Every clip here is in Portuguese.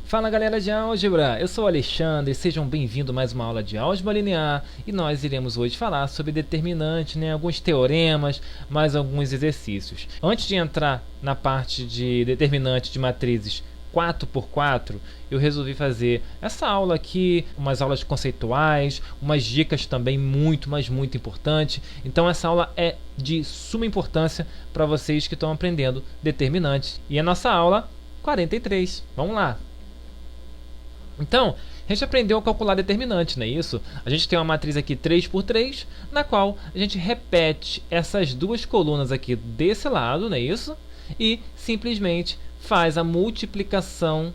Fala galera de álgebra, eu sou o Alexandre, sejam bem-vindos a mais uma aula de álgebra linear e nós iremos hoje falar sobre determinante, alguns teoremas, mais alguns exercícios. Antes de entrar na parte de determinante de matrizes 4x4, eu resolvi fazer essa aula aqui, umas aulas conceituais, umas dicas também muito importantes. Então essa aula é de suma importância para vocês que estão aprendendo determinantes. E a nossa aula 43, vamos lá! Então, a gente aprendeu a calcular determinante, não é isso? A gente tem uma matriz aqui 3x3, na qual a gente repete essas duas colunas aqui desse lado, não é isso? E simplesmente faz a multiplicação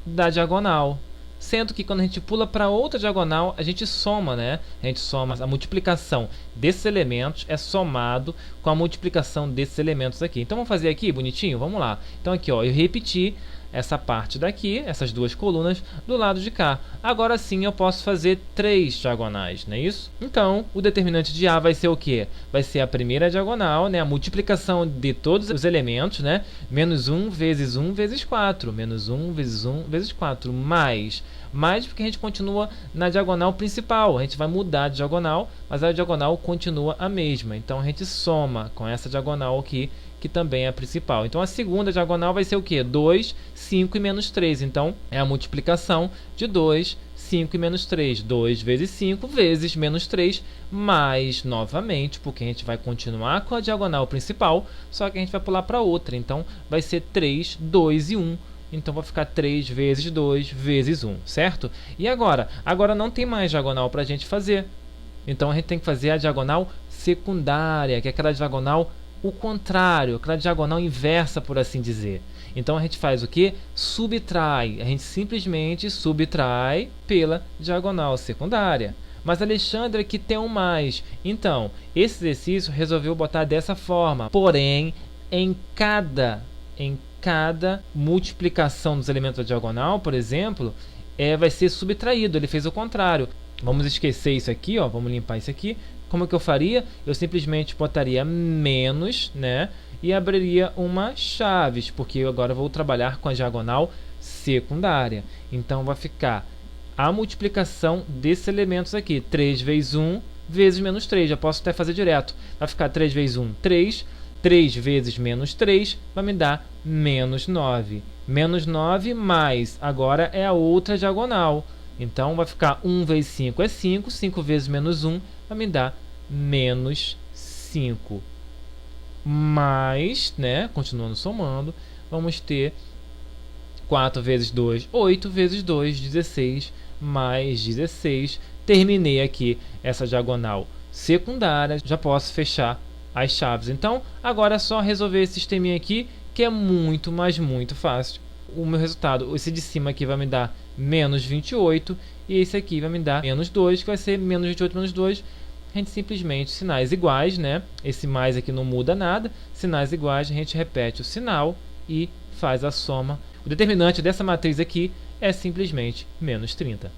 da diagonal. Sendo que quando a gente pula para outra diagonal, a gente soma, né? A gente soma a multiplicação desses elementos, é somado com a multiplicação desses elementos aqui. Então, vamos fazer aqui, bonitinho? Vamos lá. Então, aqui, ó, eu repeti essa parte daqui, essas duas colunas, do lado de cá. Agora sim eu posso fazer três diagonais, não é isso? Então, o determinante de A vai ser o quê? Vai ser a primeira diagonal, né? A multiplicação de todos os elementos, né? Menos 1 vezes 1 vezes 4. Menos 1 vezes 1 vezes 4. Mais porque a gente continua na diagonal principal. A gente vai mudar de diagonal, mas a diagonal continua a mesma. Então, a gente soma com essa diagonal aqui, que também é a principal. Então, a segunda diagonal vai ser o quê? 2, 5 e menos 3. Então, é a multiplicação de 2, 5 e menos 3. 2 vezes 5 vezes menos 3, mais, novamente, porque a gente vai continuar com a diagonal principal, só que a gente vai pular para outra. Então, vai ser 3, 2 e 1. Então, vai ficar 3 vezes 2 vezes 1, certo? E agora? Agora não tem mais diagonal para a gente fazer. Então, a gente tem que fazer a diagonal secundária, que é aquela diagonal o contrário, aquela diagonal inversa, por assim dizer. Então a gente faz o que? Subtrai. A gente simplesmente subtrai pela diagonal secundária. Mas Alexandre, aqui tem um mais. Então, esse exercício resolveu botar dessa forma. Porém, em cada multiplicação dos elementos da diagonal, por exemplo, vai ser subtraído. Ele fez o contrário. Vamos esquecer isso aqui, ó. Vamos limpar isso aqui. Como que eu faria? Eu simplesmente botaria menos, né? E abriria uma chaves, porque eu agora vou trabalhar com a diagonal secundária. Então, vai ficar a multiplicação desses elementos aqui. 3 vezes 1 vezes menos 3. Já posso até fazer direto. Vai ficar 3 vezes 1, 3. 3 vezes menos 3 vai me dar menos 9. Menos 9 mais, agora é a outra diagonal. Então, vai ficar 1 vezes 5 é 5. 5 vezes menos 1 vai me dar menos 5. Mais, né, continuando somando, vamos ter 4 vezes 2, 8 vezes 2, 16, mais 16. Terminei aqui essa diagonal secundária, já posso fechar as chaves. Então, agora é só resolver esse sisteminha aqui, que é muito fácil. O meu resultado, esse de cima aqui vai me dar menos 28, e esse aqui vai me dar menos 2, que vai ser menos 28 menos 2. A gente simplesmente, sinais iguais, né? Esse mais aqui não muda nada. Sinais iguais, a gente repete o sinal e faz a soma. O determinante dessa matriz aqui é simplesmente menos 30.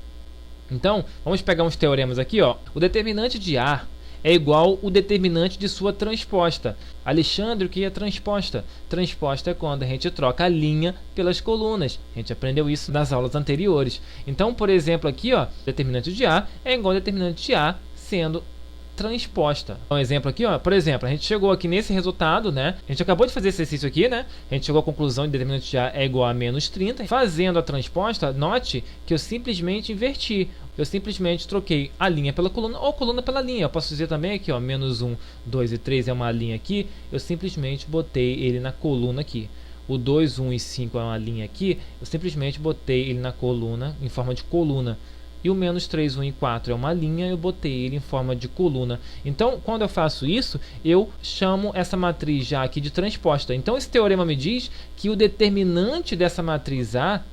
Então, vamos pegar uns teoremas aqui, ó. O determinante de A é igual ao determinante de sua transposta. Alexandre, o que é transposta? Transposta é quando a gente troca a linha pelas colunas. A gente aprendeu isso nas aulas anteriores. Então, por exemplo, aqui, ó, determinante de A é igual ao determinante de A sendo transposta. Um exemplo aqui, ó, por exemplo, a gente chegou aqui nesse resultado, né? A gente acabou de fazer esse exercício aqui, né? A gente chegou à conclusão de determinante de A é igual a menos 30. Fazendo a transposta, note que eu simplesmente inverti. Eu simplesmente troquei a linha pela coluna ou coluna pela linha. Eu posso dizer também aqui, ó, menos 1, 2 e 3 é uma linha aqui. Eu simplesmente botei ele na coluna aqui. O 2, 1 e 5 é uma linha aqui. Eu simplesmente botei ele na coluna, em forma de coluna. E o menos 3, 1 e 4 é uma linha, eu botei ele em forma de coluna. Então, quando eu faço isso, eu chamo essa matriz já aqui de transposta. Então, esse teorema me diz que o determinante dessa matriz A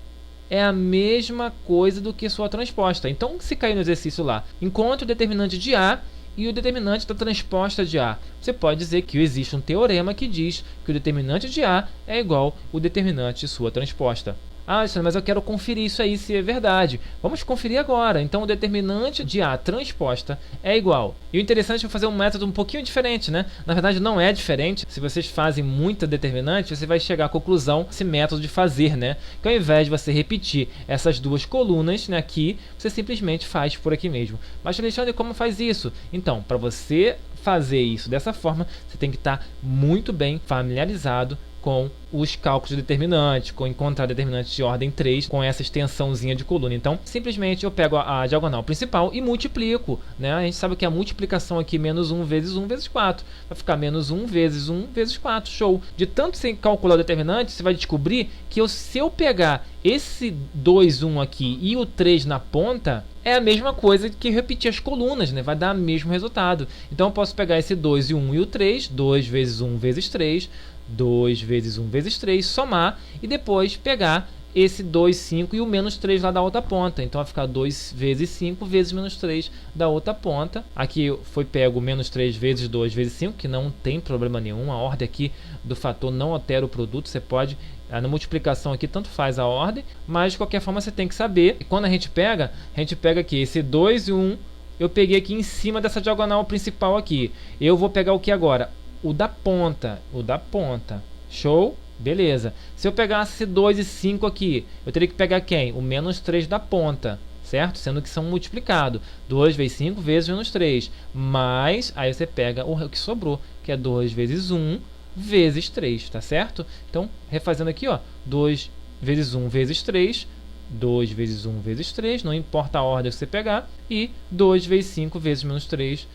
é a mesma coisa do que sua transposta. Então, se cair no exercício lá, encontre o determinante de A e o determinante da transposta de A. Você pode dizer que existe um teorema que diz que o determinante de A é igual ao determinante de sua transposta. Ah, Alexandre, mas eu quero conferir isso aí se é verdade. Vamos conferir agora. Então, o determinante de A transposta é igual. E o interessante é fazer um método um pouquinho diferente, né? Na verdade, não é diferente. Se vocês fazem muita determinante, você vai chegar à conclusão esse método de fazer, né? Que ao invés de você repetir essas duas colunas, né, aqui, você simplesmente faz por aqui mesmo. Mas, Alexandre, como faz isso? Então, para você fazer isso dessa forma, você tem que estar muito bem familiarizado com os cálculos de determinantes, com encontrar determinantes de ordem 3 com essa extensãozinha de coluna. Então, simplesmente eu pego a diagonal principal e multiplico, né? A gente sabe que a multiplicação aqui, menos 1 vezes 1 vezes 4, vai ficar menos 1 vezes 1 vezes 4, show! De tanto sem calcular o determinante, você vai descobrir que se eu pegar esse 2, 1 aqui e o 3 na ponta, é a mesma coisa que repetir as colunas, né? Vai dar o mesmo resultado. Então, eu posso pegar esse 2 e 1 e o 3, 2 vezes 1 vezes 3, 2 vezes 1 vezes 3, somar e depois pegar esse 2, 5 e o menos 3 lá da outra ponta. Então vai ficar 2 vezes 5 vezes menos 3 da outra ponta. Aqui foi pego menos 3 vezes 2 vezes 5, que não tem problema nenhum. A ordem aqui do fator não altera o produto. Você pode, na multiplicação aqui, tanto faz a ordem, mas de qualquer forma você tem que saber. E quando a gente pega aqui esse 2 e 1, eu peguei aqui em cima dessa diagonal principal aqui. Eu vou pegar o que agora? O da ponta, show? Beleza. Se eu pegasse 2 e 5 aqui, eu teria que pegar quem? O menos 3 da ponta, certo? Sendo que são multiplicados. 2 vezes 5 vezes menos 3. Mas, aí você pega o que sobrou, que é 2 vezes 1 vezes 3, tá certo? Então, refazendo aqui, ó, 2 vezes 1 vezes 3, 2 vezes 1 vezes 3, não importa a ordem que você pegar, e 2 vezes 5 vezes menos 3,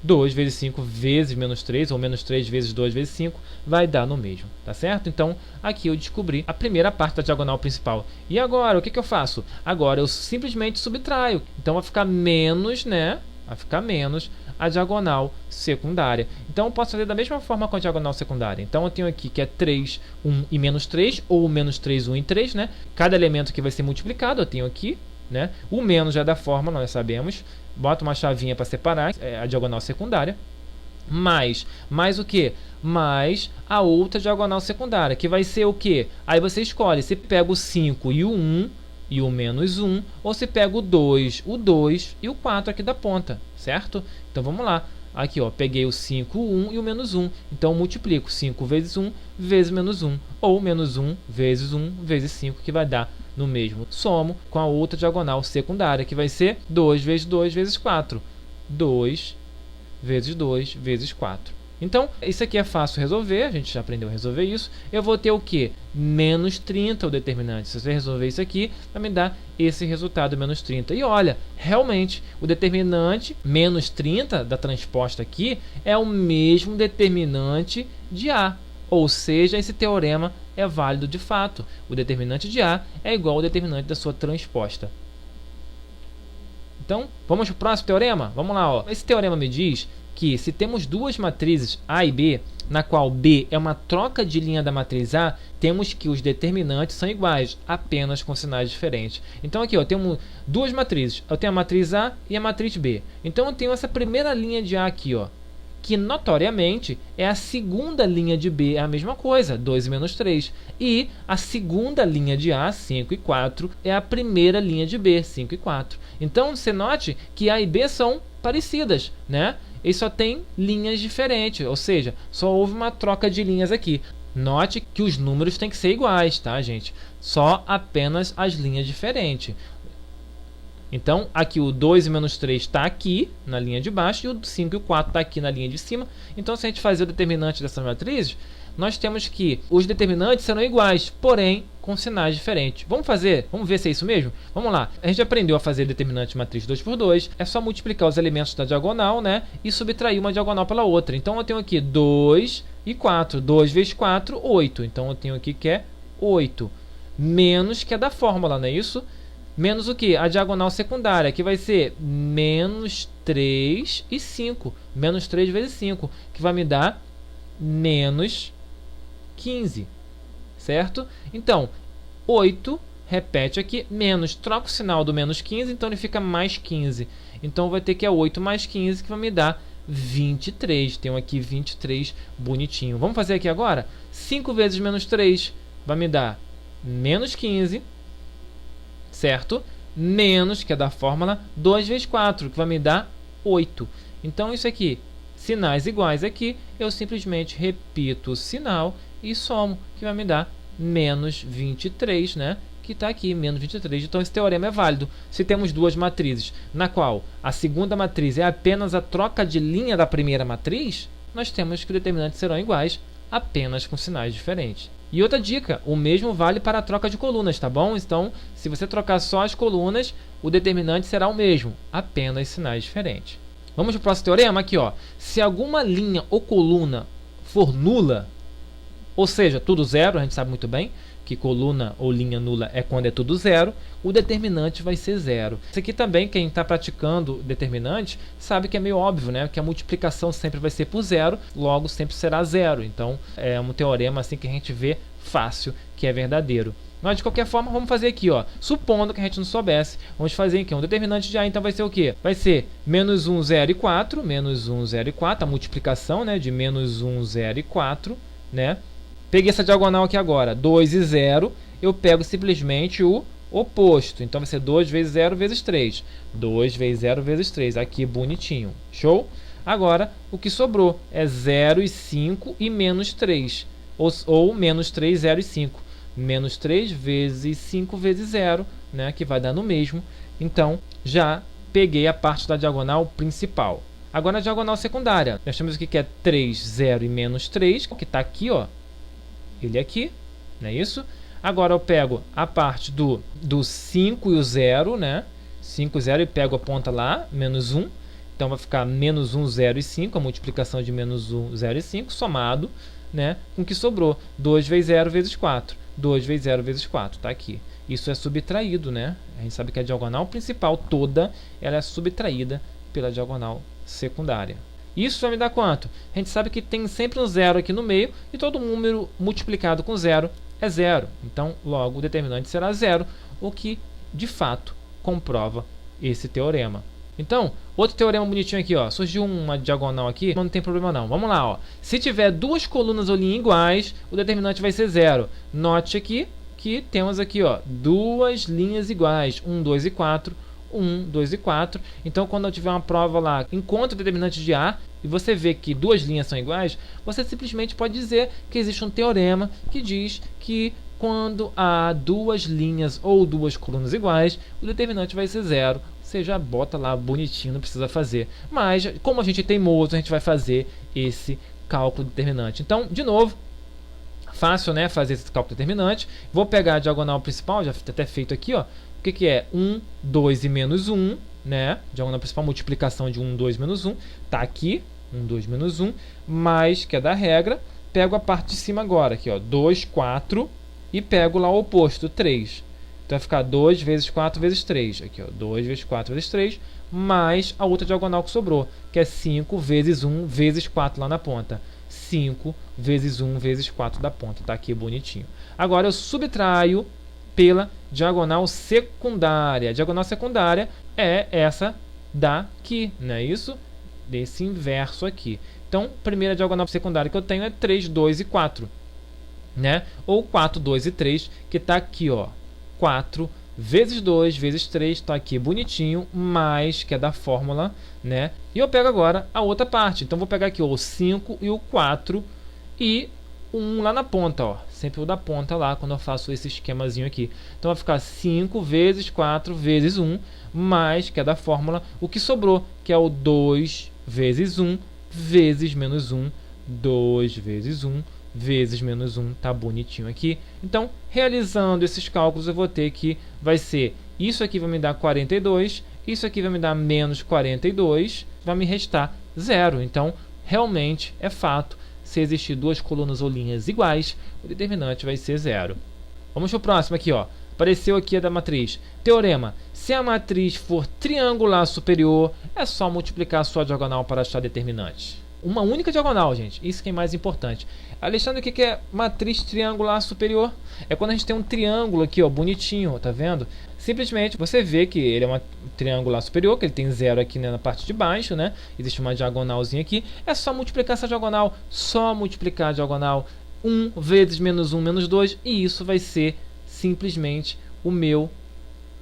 2 vezes 5 vezes menos 3, ou menos 3 vezes 2 vezes 5, vai dar no mesmo, tá certo? Então, aqui eu descobri a primeira parte da diagonal principal. E agora, o que eu faço? Agora eu simplesmente subtraio. Então, vai ficar menos, né? Vai ficar menos a diagonal secundária. Então, eu posso fazer da mesma forma com a diagonal secundária. Então, eu tenho aqui que é 3, 1 e menos 3, ou menos 3, 1 e 3, né? Cada elemento que vai ser multiplicado, eu tenho aqui, né? O menos já é da fórmula, nós sabemos. Bota uma chavinha para separar a diagonal secundária. Mais o que? Mais a outra diagonal secundária, que vai ser o que? Aí você escolhe se pega o 5 e o 1 e o menos 1, ou se pega o 2 e o 4 aqui da ponta, certo? Então vamos lá. Aqui, ó, peguei o 5, o 1 e o menos 1. Então, multiplico 5 vezes 1 vezes menos 1. Ou menos 1 vezes 1 vezes 5, que vai dar no mesmo. Somo com a outra diagonal secundária, que vai ser 2 vezes 2 vezes 4. 2 vezes 2 vezes 4. Então, isso aqui é fácil resolver, a gente já aprendeu a resolver isso. Eu vou ter o quê? Menos 30 o determinante. Se você resolver isso aqui, vai me dar esse resultado, menos 30. E olha, realmente, o determinante menos 30 da transposta aqui é o mesmo determinante de A. Ou seja, esse teorema é válido de fato. O determinante de A é igual ao determinante da sua transposta. Então, vamos para o próximo teorema? Vamos lá, ó. Esse teorema me diz que se temos duas matrizes A e B, na qual B é uma troca de linha da matriz A, temos que os determinantes são iguais, apenas com sinais diferentes. Então aqui, ó, temos duas matrizes. Eu tenho a matriz A e a matriz B. Então eu tenho essa primeira linha de A aqui, ó, que notoriamente é a segunda linha de B, é a mesma coisa, 2 e menos 3. E a segunda linha de A, 5 e 4, é a primeira linha de B, 5 e 4. Então você note que A e B são parecidas, né? E só tem linhas diferentes, ou seja, só houve uma troca de linhas aqui. Note que os números têm que ser iguais, tá, gente? Só apenas as linhas diferentes. Então, aqui o 2 e menos 3 está aqui na linha de baixo e o 5 e o 4 está aqui na linha de cima. Então, se a gente fazer o determinante dessas matrizes, nós temos que os determinantes serão iguais, porém com sinais diferentes. Vamos ver se é isso mesmo? Vamos lá. A gente aprendeu a fazer determinante de matriz 2 por 2. É só multiplicar os elementos da diagonal, né? E subtrair uma diagonal pela outra. Então, eu tenho aqui 2 e 4. 2 vezes 4, 8. Então, eu tenho aqui que é 8. Menos, que é da fórmula, não é isso? Menos o que? A diagonal secundária, que vai ser menos 3 e 5. Menos 3 vezes 5, que vai me dar menos 15. Certo? Então, 8, repete aqui, menos, troca o sinal do menos 15, então ele fica mais 15. Então, vai ter que é 8 mais 15, que vai me dar 23. Tenho aqui 23 bonitinho. Vamos fazer aqui agora? 5 vezes menos 3 vai me dar menos 15, certo? Menos, que é da fórmula, 2 vezes 4, que vai me dar 8. Então, isso aqui, sinais iguais aqui, eu simplesmente repito o sinal e somo, que vai me dar menos 23, né? Que está aqui, menos 23. Então, esse teorema é válido se temos duas matrizes, na qual a segunda matriz é apenas a troca de linha da primeira matriz, nós temos que os determinantes serão iguais, apenas com sinais diferentes. E outra dica, o mesmo vale para a troca de colunas, tá bom? Então, se você trocar só as colunas, o determinante será o mesmo, apenas sinais diferentes. Vamos para o próximo teorema aqui, ó. Se alguma linha ou coluna for nula, ou seja, tudo zero, a gente sabe muito bem que coluna ou linha nula é quando é tudo zero, o determinante vai ser zero. Isso aqui também, quem está praticando determinante, sabe que é meio óbvio, né? Que a multiplicação sempre vai ser por zero, logo sempre será zero. Então, é um teorema assim que a gente vê fácil, que é verdadeiro. Mas, de qualquer forma, vamos fazer aqui, ó. Supondo que a gente não soubesse, vamos fazer aqui um determinante de A, então vai ser o quê? Vai ser menos 1, 0 e 4, menos 1, 0 e 4, a multiplicação, né, de menos 1, 0 e 4, né? Peguei essa diagonal aqui agora, 2 e 0, eu pego simplesmente o oposto. Então vai ser 2 vezes 0 vezes 3. 2 vezes 0 vezes 3, aqui bonitinho. Show? Agora, o que sobrou é 0 e 5 e menos 3. Ou menos 3, 0 e 5. Menos 3 vezes 5 vezes 0, né, que vai dar no mesmo. Então, já peguei a parte da diagonal principal. Agora, a diagonal secundária. Nós temos aqui que é 3, 0 e menos 3, que está aqui, ó. Ele aqui, não é isso? Agora eu pego a parte do 5 e o 0, né? 5 e 0 e pego a ponta lá, menos 1. Então vai ficar menos 1, 0 e 5, a multiplicação de menos 1, 0 e 5, somado, né, com o que sobrou. 2 vezes 0 vezes 4. 2 vezes 0 vezes 4, tá aqui. Isso é subtraído, né? A gente sabe que a diagonal principal toda ela é subtraída pela diagonal secundária. Isso vai me dar quanto? A gente sabe que tem sempre um zero aqui no meio e todo número multiplicado com zero é zero. Então, logo, o determinante será zero, o que, de fato, comprova esse teorema. Então, outro teorema bonitinho aqui, ó. Surgiu uma diagonal aqui, não tem problema não. Vamos lá, ó. Se tiver duas colunas ou linhas iguais, o determinante vai ser zero. Note aqui que temos aqui, ó, duas linhas iguais, 1, 2 e 4. 1, 2 e 4. Então, quando eu tiver uma prova lá, encontre o determinante de A, e você vê que duas linhas são iguais, você simplesmente pode dizer que existe um teorema que diz que quando há duas linhas ou duas colunas iguais, o determinante vai ser zero. Você já bota lá bonitinho, não precisa fazer. Mas, como a gente é teimoso, a gente vai fazer esse cálculo determinante. Então, de novo, fácil, né, fazer esse cálculo determinante. Vou pegar a diagonal principal, já até feito aqui, ó. O que é? 1, 2 e menos 1, né? Diagonal principal, multiplicação de 1, 2, menos 1. Tá aqui, 1, 2, menos 1, mais, que é da regra. Pego a parte de cima agora, aqui, ó, 2, 4, e pego lá o oposto, 3. Então vai ficar 2 vezes 4 vezes 3. Aqui, ó, 2 vezes 4 vezes 3, mais a outra diagonal que sobrou, que é 5 vezes 1 vezes 4 lá na ponta. 5 vezes 1 vezes 4 da ponta. Tá aqui bonitinho. Agora eu subtraio pela diagonal secundária. A diagonal secundária é essa daqui, não é isso? Desse inverso aqui. Então, a primeira diagonal secundária que eu tenho é 3, 2 e 4, né? Ou 4, 2 e 3, que está aqui, ó. 4 vezes 2 vezes 3, está aqui bonitinho, mais, que é da fórmula, né? E eu pego agora a outra parte. Então, vou pegar aqui ó, o 5 e o 4 e 1 lá na ponta, ó. Sempre o da ponta lá, quando eu faço esse esquemazinho aqui. Então, vai ficar 5 vezes 4 vezes 1, mais, que é da fórmula, o que sobrou, que é o 2 vezes 1 vezes menos 1. 2 vezes 1 vezes menos 1, tá bonitinho aqui. Então, realizando esses cálculos, eu vou ter que vai ser, isso aqui vai me dar 42, isso aqui vai me dar menos 42, vai me restar 0. Então, realmente, é fato, se existir duas colunas ou linhas iguais, o determinante vai ser 0. Vamos para o próximo aqui, ó. Apareceu aqui a da matriz. Teorema. Se a matriz for triangular superior, é só multiplicar a sua diagonal para achar determinante. Uma única diagonal, gente. Isso que é mais importante. Alexandre, o que é matriz triangular superior? É quando a gente tem um triângulo aqui, ó, bonitinho, tá vendo? Simplesmente você vê que ele é um triangular superior, que ele tem 0 aqui, né, na parte de baixo, né? Existe uma diagonalzinha aqui. É só multiplicar essa diagonal. Só multiplicar a diagonal. 1 vezes menos 1 menos 2. E isso vai ser simplesmente o meu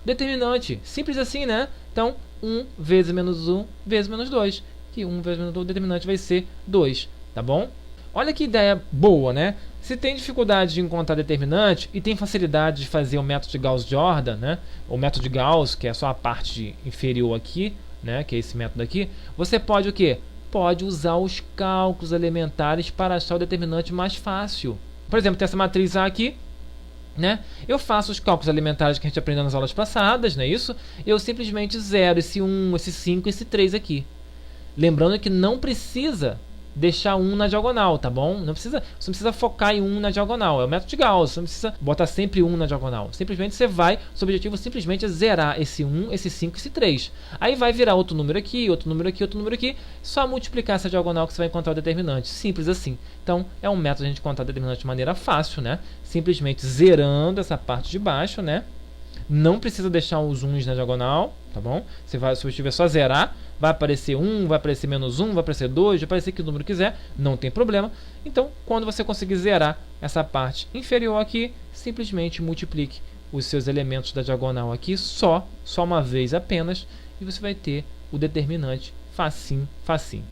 determinante. Simples assim, né? Então, 1 vezes menos 1 vezes menos 2. Que 1 vezes menos 2, o determinante vai ser 2, tá bom? Olha que ideia boa, né? Se tem dificuldade de encontrar determinante e tem facilidade de fazer o método de Gauss-Jordan, né? O método de Gauss, que é só a parte inferior aqui, né? Que é esse método aqui. Você pode o quê? Pode usar os cálculos elementares para achar o determinante mais fácil. Por exemplo, tem essa matriz A aqui, né? Eu faço os cálculos elementares que a gente aprendeu nas aulas passadas, não é isso? Eu simplesmente zero esse 1, esse 5 e esse 3 aqui. Lembrando que não precisa deixar 1 na diagonal, tá bom? Você não precisa focar em 1 na diagonal. É o método de Gauss, você não precisa botar sempre 1 na diagonal. Simplesmente você vai, seu objetivo simplesmente é zerar esse 1, esse 5 e esse 3. Aí vai virar outro número aqui, outro número aqui, outro número aqui. Só multiplicar essa diagonal que você vai encontrar o determinante. Simples assim. Então, é um método de a gente encontrar o determinante de maneira fácil, né? Simplesmente zerando essa parte de baixo, né? Não precisa deixar os 1's na diagonal, tá bom? Seu objetivo é só zerar. Vai aparecer 1, vai aparecer menos 1, vai aparecer 2, vai aparecer que número quiser, não tem problema. Então, quando você conseguir zerar essa parte inferior aqui, simplesmente multiplique os seus elementos da diagonal aqui só uma vez apenas, e você vai ter o determinante facinho, facinho.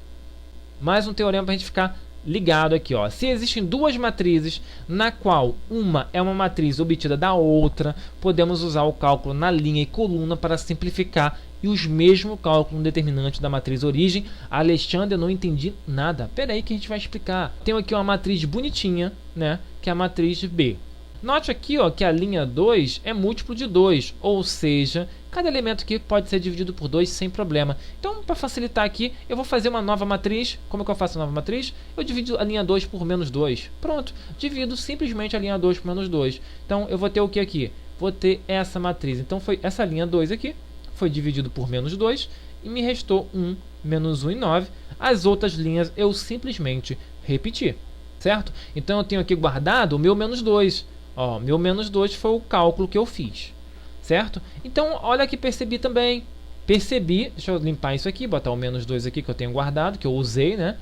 Mais um teorema para a gente ficar ligado aqui, ó. Se existem duas matrizes, na qual uma é uma matriz obtida da outra, podemos usar o cálculo na linha e coluna para simplificar e os mesmos cálculos no determinante da matriz origem. Alexandre, eu não entendi nada. Pera aí que a gente vai explicar. Tenho aqui uma matriz bonitinha, né, que é a matriz B. Note aqui, ó, que a linha 2 é múltiplo de 2, ou seja, cada elemento aqui pode ser dividido por 2 sem problema. Então, para facilitar aqui, eu vou fazer uma nova matriz. Como é que eu faço a nova matriz? Eu divido a linha 2 por menos 2. Pronto, divido simplesmente a linha 2 por menos 2. Então, eu vou ter o que aqui? Vou ter essa matriz. Então, foi essa linha 2 aqui, foi dividido por menos 2, e me restou 1, menos 1 e 9. As outras linhas eu simplesmente repeti, certo? Então, eu tenho aqui guardado o meu menos 2. Ó, meu menos 2 foi o cálculo que eu fiz, certo? Então, olha que percebi também. Percebi, deixa eu limpar isso aqui, botar o menos 2 aqui que eu tenho guardado, que eu usei, né?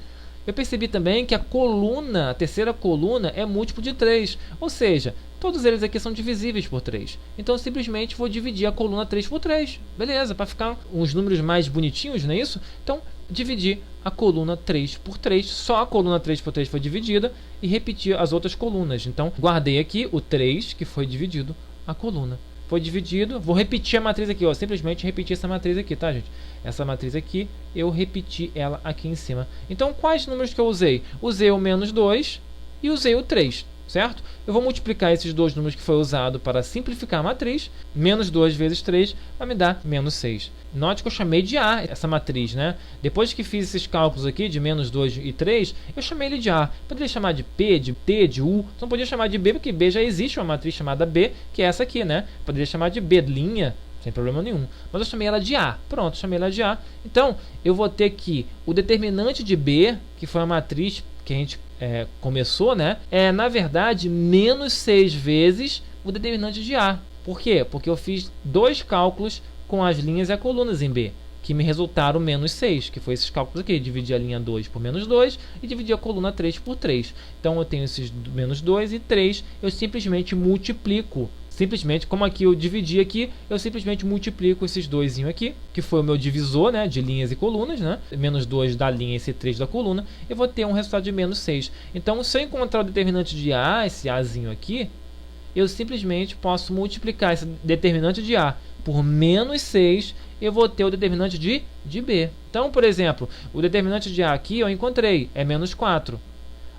Eu percebi também que a coluna, a terceira coluna, é múltiplo de 3. Ou seja, todos eles aqui são divisíveis por 3. Então, eu simplesmente vou dividir a coluna 3 por 3. Beleza, para ficar uns números mais bonitinhos, não é isso? Então, dividir a coluna 3 por 3, só a coluna 3 por 3 foi dividida, e repetir as outras colunas. Então, guardei aqui o 3, que foi dividido a coluna. Foi dividido, vou repetir a matriz aqui, ó, simplesmente repetir essa matriz aqui, tá, gente? Essa matriz aqui, eu repeti ela aqui em cima. Então, quais números que eu usei? Usei o menos 2 e usei o 3, certo? Eu vou multiplicar esses dois números que foi usado para simplificar a matriz. Menos 2 vezes 3 vai me dar menos 6. Note que eu chamei de A essa matriz, né? Depois que fiz esses cálculos aqui de menos 2 e 3, eu chamei ele de A. Poderia chamar de P, de T, de U. Não podia chamar de B, porque B já existe uma matriz chamada B, que é essa aqui, né? Poderia chamar de B', sem problema nenhum. Mas eu chamei ela de A. Pronto, chamei ela de A. Então, eu vou ter que o determinante de B, que foi a matriz que a gente começou, né? É, na verdade, menos 6 vezes o determinante de A. Por quê? Porque eu fiz dois cálculos com as linhas e as colunas em B, que me resultaram menos 6, que foi esses cálculos aqui. Dividi a linha 2 por menos 2 e dividi a coluna 3 por 3. Então, eu tenho esses menos 2 e 3, eu simplesmente multiplico. Simplesmente, como aqui eu dividi aqui, eu simplesmente multiplico esses doisinhos aqui, que foi o meu divisor, né, de linhas e colunas, né? Menos 2 da linha e esse 3 da coluna, eu vou ter um resultado de menos 6. Então, se eu encontrar o determinante de A, esse Azinho aqui, eu simplesmente posso multiplicar esse determinante de A por menos 6, eu vou ter o determinante de B. Então, por exemplo, o determinante de A aqui eu encontrei, é menos 4.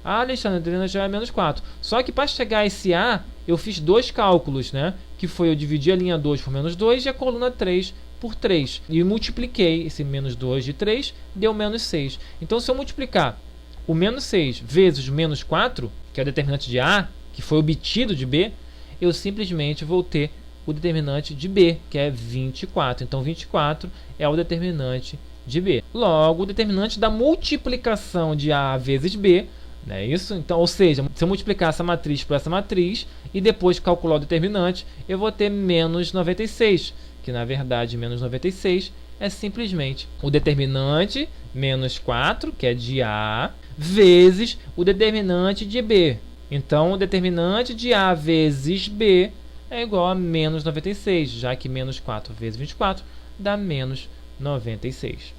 Ah, Alexandre, o determinante de A é menos 4. Só que para chegar a esse A, eu fiz dois cálculos, né? Que foi eu dividir a linha 2 por menos 2 e a coluna 3 por 3. E multipliquei esse menos 2 de 3, deu menos 6. Então, se eu multiplicar o menos 6 vezes o menos 4, que é o determinante de A, que foi obtido de B, eu simplesmente vou ter o determinante de B, que é 24. Então, 24 é o determinante de B. Logo, o determinante da multiplicação de A vezes B, não é isso? Então, ou seja, se eu multiplicar essa matriz por essa matriz e depois calcular o determinante, eu vou ter menos 96, que na verdade menos 96 é simplesmente o determinante menos 4, que é de A, vezes o determinante de B. Então, o determinante de A vezes B é igual a menos 96, já que menos 4 vezes 24 dá menos 96.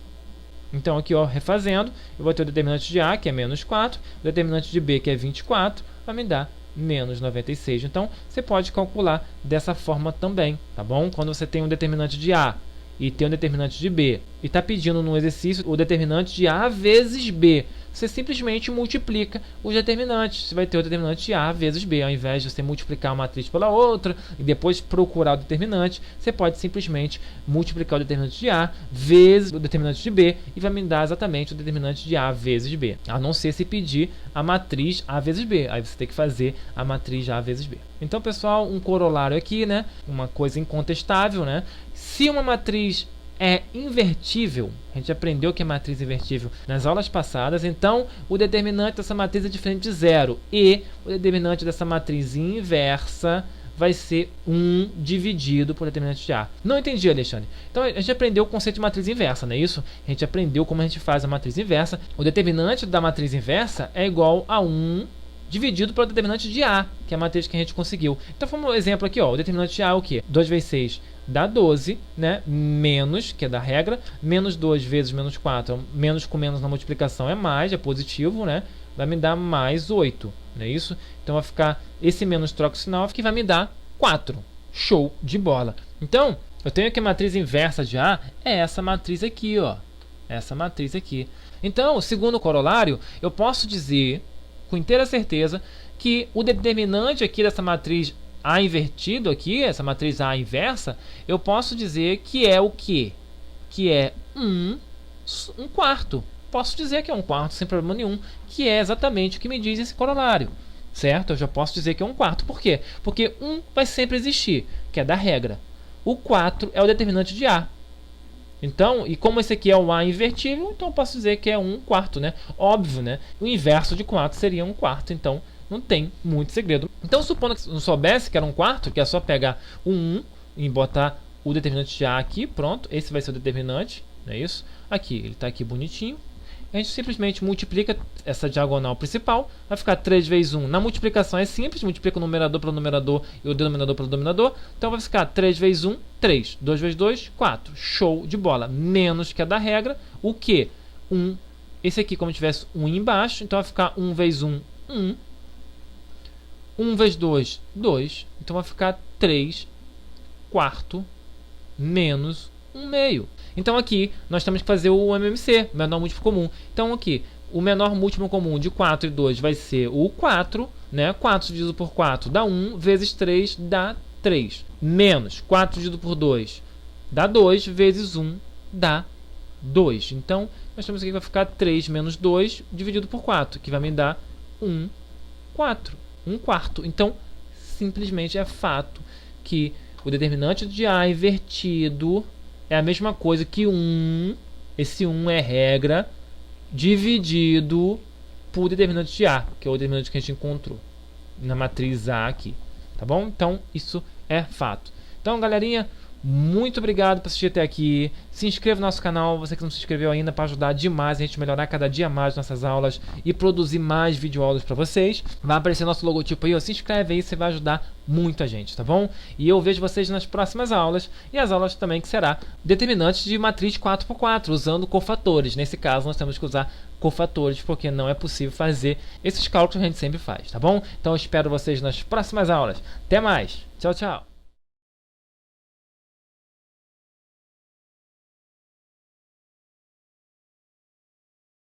Então aqui, ó, refazendo, eu vou ter o determinante de A, que é menos 4, o determinante de B, que é 24, vai me dar menos 96. Então, você pode calcular dessa forma também, tá bom? Quando você tem um determinante de A e tem um determinante de B, e está pedindo no exercício o determinante de A vezes B, você simplesmente multiplica os determinantes. Você vai ter o determinante de A vezes B. Ao invés de você multiplicar uma matriz pela outra e depois procurar o determinante, você pode simplesmente multiplicar o determinante de A vezes o determinante de B e vai me dar exatamente o determinante de A vezes B. A não ser se pedir a matriz A vezes B. Aí você tem que fazer a matriz A vezes B. Então, pessoal, um corolário aqui, né? Uma coisa incontestável, né? Se uma matriz é invertível, a gente aprendeu que é matriz invertível nas aulas passadas, então o determinante dessa matriz é diferente de zero e o determinante dessa matriz inversa vai ser 1 dividido por determinante de A. Não entendi, Alexandre. Então a gente aprendeu o conceito de matriz inversa, não é isso? A gente aprendeu como a gente faz a matriz inversa. O determinante da matriz inversa é igual a 1 dividido pelo determinante de A, que é a matriz que a gente conseguiu. Então, vamos um exemplo aqui, ó. O determinante de A é o quê? 2 vezes 6 dá 12, né? Menos, que é da regra, menos 2 vezes menos 4, menos com menos na multiplicação é mais, é positivo, né? Vai me dar mais 8, não é isso? Então, vai ficar esse menos troca o sinal, que vai me dar 4. Show de bola! Então, eu tenho que a matriz inversa de A é essa matriz aqui, ó. Essa matriz aqui. Então, segundo o corolário, eu posso dizer com inteira certeza que o determinante aqui dessa matriz A invertido aqui, essa matriz A inversa, eu posso dizer que é o quê? Que é um quarto. Posso dizer que é um quarto sem problema nenhum, que é exatamente o que me diz esse corolário, certo? Eu já posso dizer que é um quarto. Por quê? Porque 1 vai sempre existir, que é da regra. O 4 é o determinante de A. Então, e como esse aqui é o A invertível, então eu posso dizer que é 1 quarto, né? Óbvio, né? O inverso de 4 seria 1 quarto, então não tem muito segredo. Então, supondo que não soubesse que era 1 quarto, que é só pegar o 1 e botar o determinante de A aqui, pronto, esse vai ser o determinante, não é isso? Aqui, ele está aqui bonitinho. A gente simplesmente multiplica essa diagonal principal, vai ficar 3 vezes 1. Na multiplicação é simples, multiplica o numerador pelo numerador e o denominador pelo denominador. Então vai ficar 3 vezes 1, 3. 2 vezes 2, 4. Show de bola. Menos que é da regra, o que? 1. Esse aqui como se tivesse 1 embaixo, então vai ficar 1 vezes 1, 1. 1 vezes 2, 2. Então vai ficar 3 quarto menos 1 meio. Então aqui nós temos que fazer o MMC, menor múltiplo comum. Então aqui, o menor múltiplo comum de 4 e 2 vai ser o 4, né? 4 dividido por 4 dá 1, vezes 3 dá 3. Menos 4 dividido por 2 dá 2, vezes 1 dá 2. Então, nós temos aqui que vai ficar 3 menos 2 dividido por 4, que vai me dar 1 quarto. Então, simplesmente é fato que o determinante de A invertido é a mesma coisa que 1, esse 1 é regra, dividido por determinante de A, que é o determinante que a gente encontrou na matriz A aqui, tá bom? Então, isso é fato. Então, galerinha, muito obrigado por assistir até aqui. Se inscreva no nosso canal, você que não se inscreveu ainda, para ajudar demais a gente melhorar cada dia mais nossas aulas e produzir mais videoaulas para vocês. Vai aparecer nosso logotipo aí, ó. Se inscreve aí, você vai ajudar muito a gente, tá bom? E eu vejo vocês nas próximas aulas, e as aulas também que será determinantes de matriz 4x4, usando cofatores. Nesse caso, nós temos que usar cofatores, porque não é possível fazer esses cálculos que a gente sempre faz, tá bom? Então, eu espero vocês nas próximas aulas. Até mais! Tchau, tchau!